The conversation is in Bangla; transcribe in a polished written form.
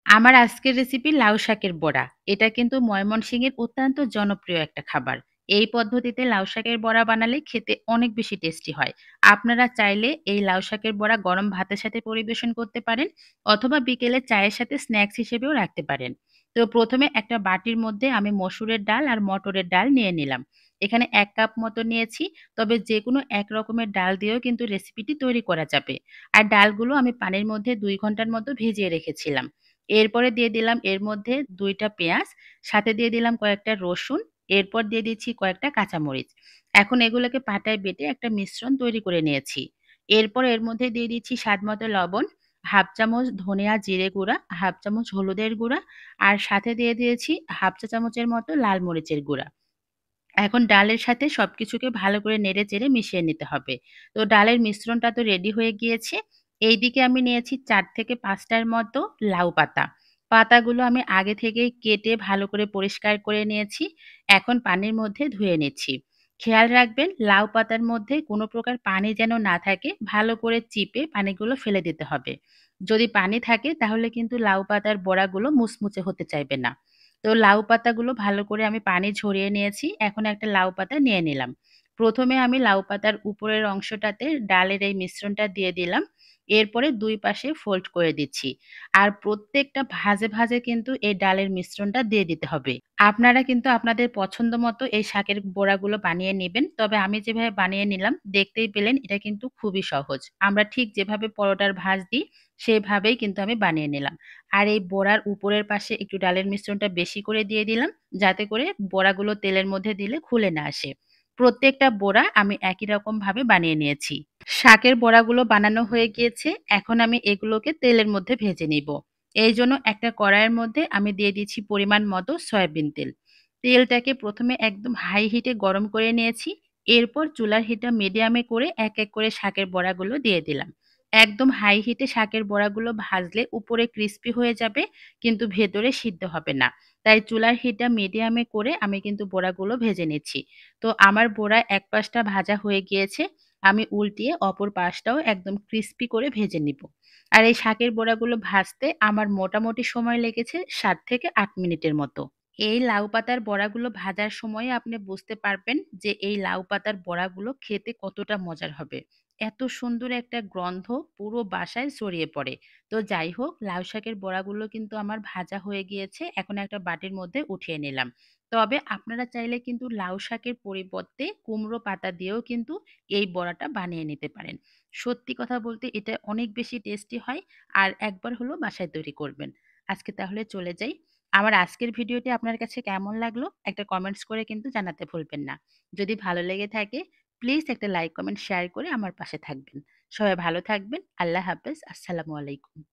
আমার আজকের রেসিপি লাউ শাকের বড়া। এটা কিন্তু ময়মনসিংহের অত্যন্ত জনপ্রিয় একটা খাবার। এই পদ্ধতিতে লাউ শাকের বড়া বানালে খেতে অনেক বেশি টেস্টি হয়। আপনারা চাইলে এই লাউ শাকের বড়া গরম ভাতের সাথে পরিবেশন করতে পারেন অথবা বিকেলে চায়ের সাথে স্ন্যাক্স হিসেবেও রাখতে পারেন। তো প্রথমে একটা বাটির মধ্যে আমি মসুরের ডাল আর মটরের ডাল নিয়ে নিলাম। এখানে ১ কাপ মতো নিয়েছি, তবে যেকোনো এক রকমের ডাল দিয়েও কিন্তু রেসিপিটি তৈরি করা যাবে। আর ডালগুলো আমি পানির মধ্যে ২ ঘন্টার মতো ভিজিয়ে রেখেছিলাম। এরপরে দিয়ে দিলাম এর মধ্যে ২ টা পেঁয়াজ, সাথে দিয়ে দিলাম কয়েকটা রসুন, এরপর দিয়ে দিচ্ছি কয়েকটা কাঁচামরিচ। এখন এগুলোকে পাটায় বেটে একটা মিশ্রণ তৈরি করে নিয়েছি। এরপর এর মধ্যে দিয়ে দিচ্ছি স্বাদমতো লবণ, ১/২ চামচ ধনিয়া জিরে গুঁড়া, ১/২ চামচ হলুদের গুঁড়া আর সাথে দিয়ে দিয়েছি ১/২ চা চামচের মতো লাল মরিচের গুঁড়া। এখন ডালের সাথে সবকিছুকে ভালো করে নেড়ে-চেড়ে মিশিয়ে নিতে হবে। তো ডালের মিশ্রণটা তো রেডি হয়ে গিয়েছে। এইদিকে আমি নিয়েছি ৪ থেকে ৫ টার মতো লাউ পাতা। পাতাগুলো আমি আগে থেকেই কেটে ভালো করে পরিষ্কার করে নিয়েছি। এখন পানির মধ্যে ধুয়ে নিচ্ছি। খেয়াল রাখবেন লাউ পাতার মধ্যে কোনো প্রকার পানি যেন না থাকে, ভালো করে চিপে পানিগুলো ফেলে দিতে হবে। যদি পানি থাকে তাহলে কিন্তু লাউ পাতার বড়াগুলো মুচমুচে হতে চাইবে না। তো লাউ পাতাগুলো ভালো করে আমি পানি ঝরিয়ে নিয়েছি। এখন একটা লাউ পাতা নিয়ে নিলাম। ১ম এ আমি লাউ পাতার উপরের অংশটাতে ডালের এই মিশ্রণটা দিয়ে দিলাম। এরপরে ২ পাশে ফোল্ড করে দিচ্ছি। আর প্রত্যেকটা ভাঁজে কিন্তু এই ডালের মিশ্রণটা দিয়ে দিতে হবে। আপনারা কিন্তু আপনাদের পছন্দ মতো এই শাকের বড়াগুলো বানিয়ে নিবেন। তবে আমি যেভাবে বানিয়ে নিলাম দেখতেই পেলেন এটা কিন্তু খুবই সহজ। আমরা ঠিক যেভাবে পরোটার ভাঁজ দিই সেভাবেই কিন্তু আমি বানিয়ে নিলাম। আর এই বড়ার উপরের পাশে একটু ডালের মিশ্রণটা বেশি করে দিয়ে দিলাম, যাতে করে বড়াগুলো তেলের মধ্যে দিলে খুলে না আসে। প্রত্যেকটা বড়া আমি একই রকমভাবে বানিয়ে নিয়েছি। শাকের বড়াগুলো বানানো হয়ে গিয়েছে। এখন আমি এগুলোকে তেলের মধ্যে ভেজে নিব। এইজন্য একটা কড়াইয়ের মধ্যে আমি দিয়ে দিচ্ছি পরিমাণ মতো সয়াবিন তেল। তেলটাকে ১ম এ একদম হাই হিটে গরম করে নিয়েছি। এরপর চুলার হিটটা মিডিয়ামে করে এক করে শাকের বড়াগুলো দিয়ে দিলাম। একদম হাই হিটে শাকের বড়াগুলো ভাজলে উপরে ক্রিস্পি হয়ে যাবে, কিন্তু ভেতরে সিদ্ধ হবে না। তাই চুলার হিটটা মিডিয়ামে করে আমি কিন্তু বড়াগুলো ভেজে নিচ্ছি। তো আমার বড়া এক পাশটা ভাজা হয়ে গিয়েছে। আমি উল্টিয়ে অপর পাশটাও একদম ক্রিস্পি করে ভেজে নিব। আর এই শাকের বড়াগুলো ভাজতে আমার মোটামুটি সময় লেগেছে ৭ থেকে ৮ মিনিটের মতো। এই লাউ পাতার বড়াগুলো ভাজার সময়ে আপনি বুঝতে পারবেন যে এই লাউ পাতার বড়াগুলো খেতে কতটা মজার হবে। এত সুন্দর একটা গন্ধ পুরো বাসায় ছড়িয়ে পড়ে। তো যাই হোক, লাউ শাকের বড়াগুলো কিন্তু আমার ভাজা হয়ে গিয়েছে। এখন একটা বাটির মধ্যে উঠিয়ে নিলাম। তবে আপনারা চাইলে কিন্তু লাউ শাকের পরিবর্তে কুমড়ো পাতা দিয়েও কিন্তু এই বড়াটা বানিয়ে নিতে পারেন। সত্যি কথা বলতে এটা অনেক বেশি টেস্টি হয়। আর একবার হলেও বাসায় তৈরি করবেন। আজকে তাহলে চলে যাই। আমার আজকের ভিডিওটি আপনার কাছে কেমন লাগলো একটা কমেন্টস করে কিন্তু জানাতে ভুলবেন না। যদি ভালো লেগে থাকে প্লিজ একটা লাইক, কমেন্ট, শেয়ার করে আমার পাশে থাকবেন। সবাই ভালো থাকবেন। আল্লাহ হাফেজ। আসসালামু আলাইকুম।